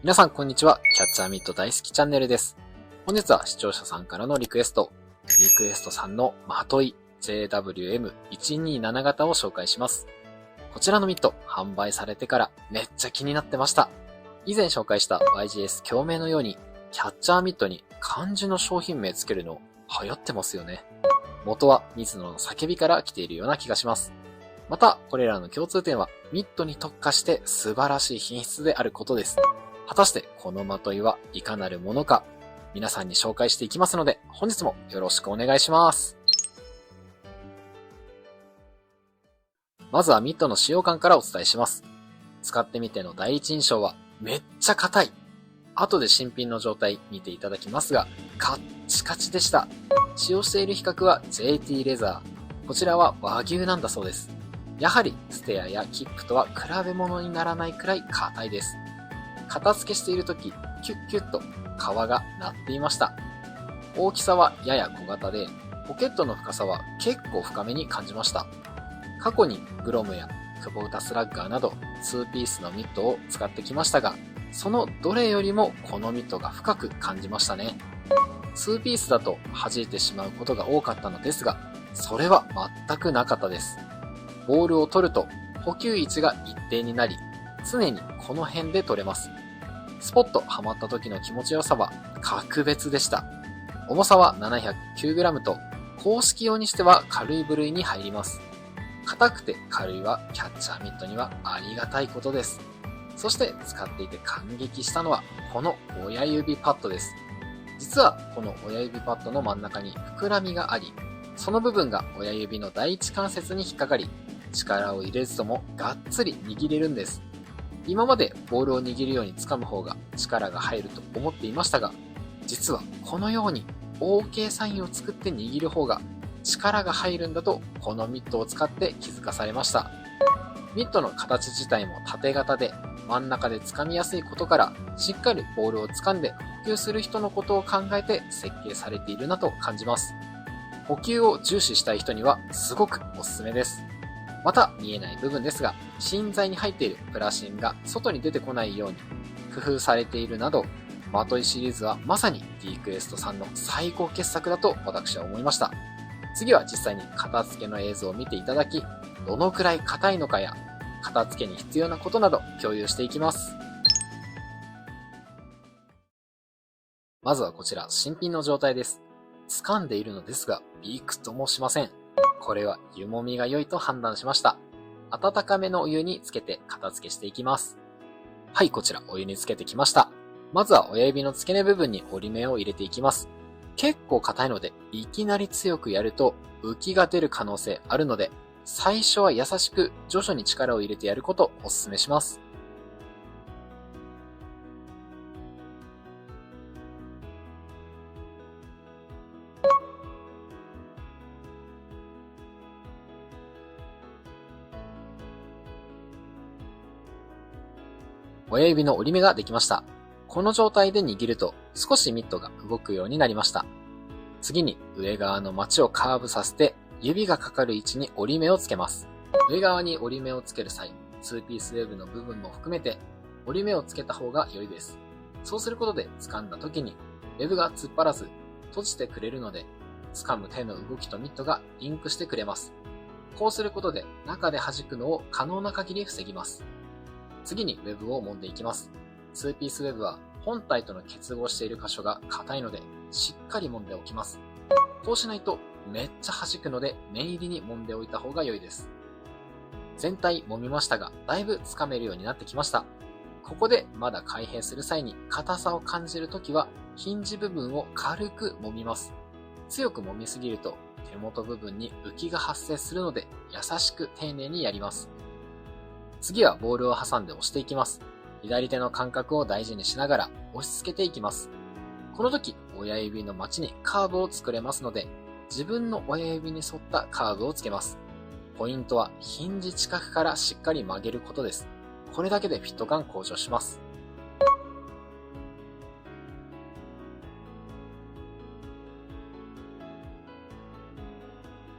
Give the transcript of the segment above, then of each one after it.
皆さんこんにちは。キャッチャーミット大好きチャンネルです。本日は視聴者さんからのリクエストさんのまとい JWM127 型を紹介します。こちらのミット販売されてからめっちゃ気になってました。以前紹介した YGS 共鳴のようにキャッチャーミットに漢字の商品名つけるの流行ってますよね。元は水野の叫びから来ているような気がします。また、これらの共通点はミットに特化して素晴らしい品質であることです。果たしてこのまといはいかなるものか、皆さんに紹介していきますので、本日もよろしくお願いします。まずはミットの使用感からお伝えします。使ってみての第一印象はめっちゃ硬い。後で新品の状態見ていただきますが、カッチカチでした。使用している比較は JT レザー。こちらは和牛なんだそうです。やはりステアやキップとは比べ物にならないくらい硬いです。片付けしているとき、キュッキュッと皮が鳴っていました。大きさはやや小型で、ポケットの深さは結構深めに感じました。過去にグロムやクボウタスラッガーなど2ピースのミットを使ってきましたが、そのどれよりもこのミットが深く感じましたね。2ピースだと弾いてしまうことが多かったのですが、それは全くなかったです。ボールを取ると補給位置が一定になり、常にこの辺で取れます。スポッとはまった時の気持ちよさは格別でした。重さは 709g と公式用にしては軽い部類に入ります。硬くて軽いはキャッチャーミットにはありがたいことです。そして使っていて感激したのはこの親指パッドです。実はこの親指パッドの真ん中に膨らみがあり、その部分が親指の第一関節に引っかかり、力を入れずともがっつり握れるんです。今までボールを握るように掴む方が力が入ると思っていましたが、実はこのように OK サインを作って握る方が力が入るんだとこのミットを使って気づかされました。ミットの形自体も縦型で真ん中で掴みやすいことから、しっかりボールを掴んで補給する人のことを考えて設計されているなと感じます。補給を重視したい人にはすごくおすすめです。また見えない部分ですが、芯材に入っているプラ芯が外に出てこないように工夫されているなど、まといシリーズはまさに D クエストさんの最高傑作だと私は思いました。次は実際に片付けの映像を見ていただき、どのくらい硬いのかや片付けに必要なことなど共有していきます。まずはこちら新品の状態です。掴んでいるのですがびくともしません。これは湯もみが良いと判断しました。温かめのお湯につけて片付けしていきます。はい、こちらお湯につけてきました。まずは親指の付け根部分に折り目を入れていきます。結構硬いのでいきなり強くやると浮きが出る可能性あるので、最初は優しく徐々に力を入れてやることをお勧めします。親指の折り目ができました。この状態で握ると少しミットが動くようになりました。次に上側のマチをカーブさせて指がかかる位置に折り目をつけます。上側に折り目をつける際、2ピースウェブの部分も含めて折り目をつけた方が良いです。そうすることで掴んだ時にウェブが突っ張らず閉じてくれるので、掴む手の動きとミットがリンクしてくれます。こうすることで中で弾くのを可能な限り防ぎます。次にウェブを揉んでいきます。2ピースウェブは本体との結合している箇所が硬いのでしっかり揉んでおきます。こうしないとめっちゃ弾くので念入りに揉んでおいた方が良いです。全体揉みましたがだいぶ掴めるようになってきました。ここでまだ開閉する際に硬さを感じるときはヒンジ部分を軽く揉みます。強く揉みすぎると手元部分に浮きが発生するので優しく丁寧にやります。次はボールを挟んで押していきます。左手の感覚を大事にしながら押し付けていきます。この時、親指のマチにカーブを作れますので、自分の親指に沿ったカーブをつけます。ポイントはヒンジ近くからしっかり曲げることです。これだけでフィット感向上します。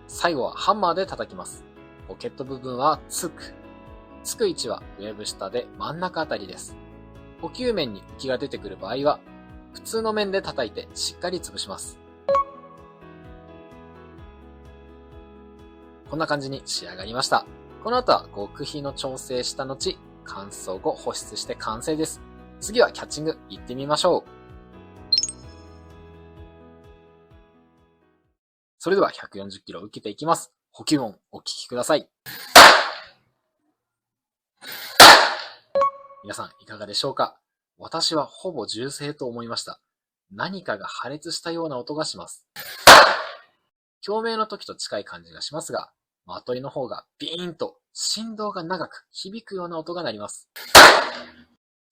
最後はハンマーで叩きます。ポケット部分はつく位置はウェブ下で真ん中あたりです。補給面に浮きが出てくる場合は、普通の面で叩いてしっかり潰します。こんな感じに仕上がりました。この後は極秘の調整した後、乾燥後保湿して完成です。次はキャッチング行ってみましょう。それでは140キロ受けていきます。補給音お聞きください。皆さんいかがでしょうか？私はほぼ銃声と思いました。何かが破裂したような音がします。共鳴の時と近い感じがしますが、的の方がビーンと振動が長く響くような音が鳴ります。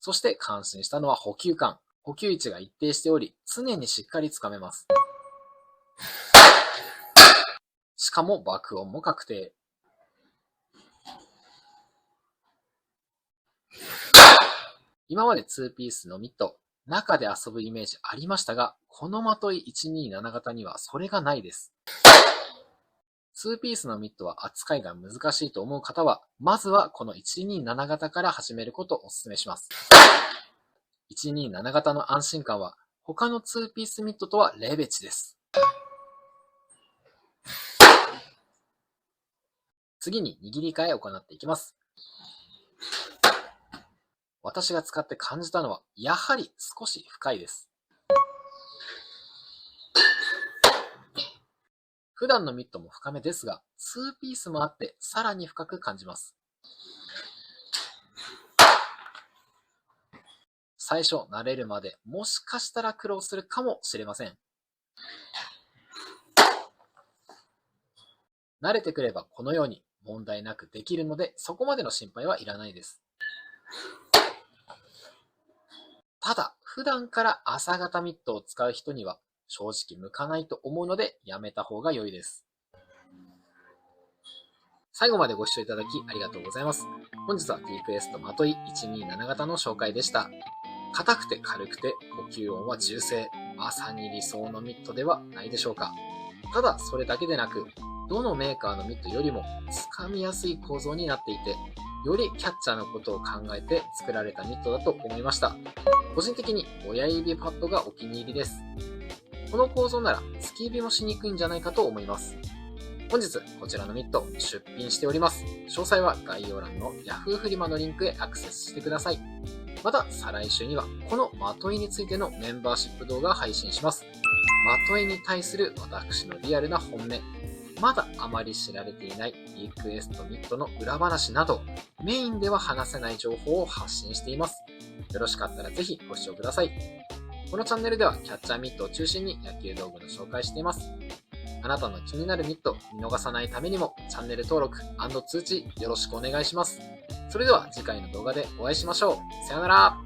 そして感心したのは補給感。補給位置が一定しており、常にしっかりつかめます。しかも爆音も確定。今まで2ピースのミット、中で遊ぶイメージありましたが、この的い127型にはそれがないです。2ピースのミットは扱いが難しいと思う方は、まずはこの127型から始めることをお勧めします。127型の安心感は他の2ピースミットとはレベチです。次に握り替えを行っていきます。私が使って感じたのは、やはり少し深いです。普段のミットも深めですが、2ピースもあってさらに深く感じます。最初慣れるまでもしかしたら苦労するかもしれません。慣れてくればこのように問題なくできるので、そこまでの心配はいらないです。ただ、普段から朝型ミットを使う人には正直向かないと思うのでやめた方が良いです。最後までご視聴いただきありがとうございます。本日は TQS とまとい127型の紹介でした。硬くて軽くて補給音は銃声、まさに理想のミットではないでしょうか。ただそれだけでなく、どのメーカーのミットよりも掴みやすい構造になっていて、よりキャッチャーのことを考えて作られたミットだと思いました。個人的に親指パッドがお気に入りです。この構造なら突き指もしにくいんじゃないかと思います。本日こちらのミット出品しております。詳細は概要欄の Yahoo フリマのリンクへアクセスしてください。また再来週にはこのまといについてのメンバーシップ動画を配信します。まといに対する私のリアルな本音、まだあまり知られていないリクエストミットの裏話など、メインでは話せない情報を発信しています。よろしかったらぜひご視聴ください。このチャンネルではキャッチャーミットを中心に野球道具の紹介しています。あなたの気になるミット見逃さないためにもチャンネル登録&通知よろしくお願いします。それでは次回の動画でお会いしましょう。さよなら。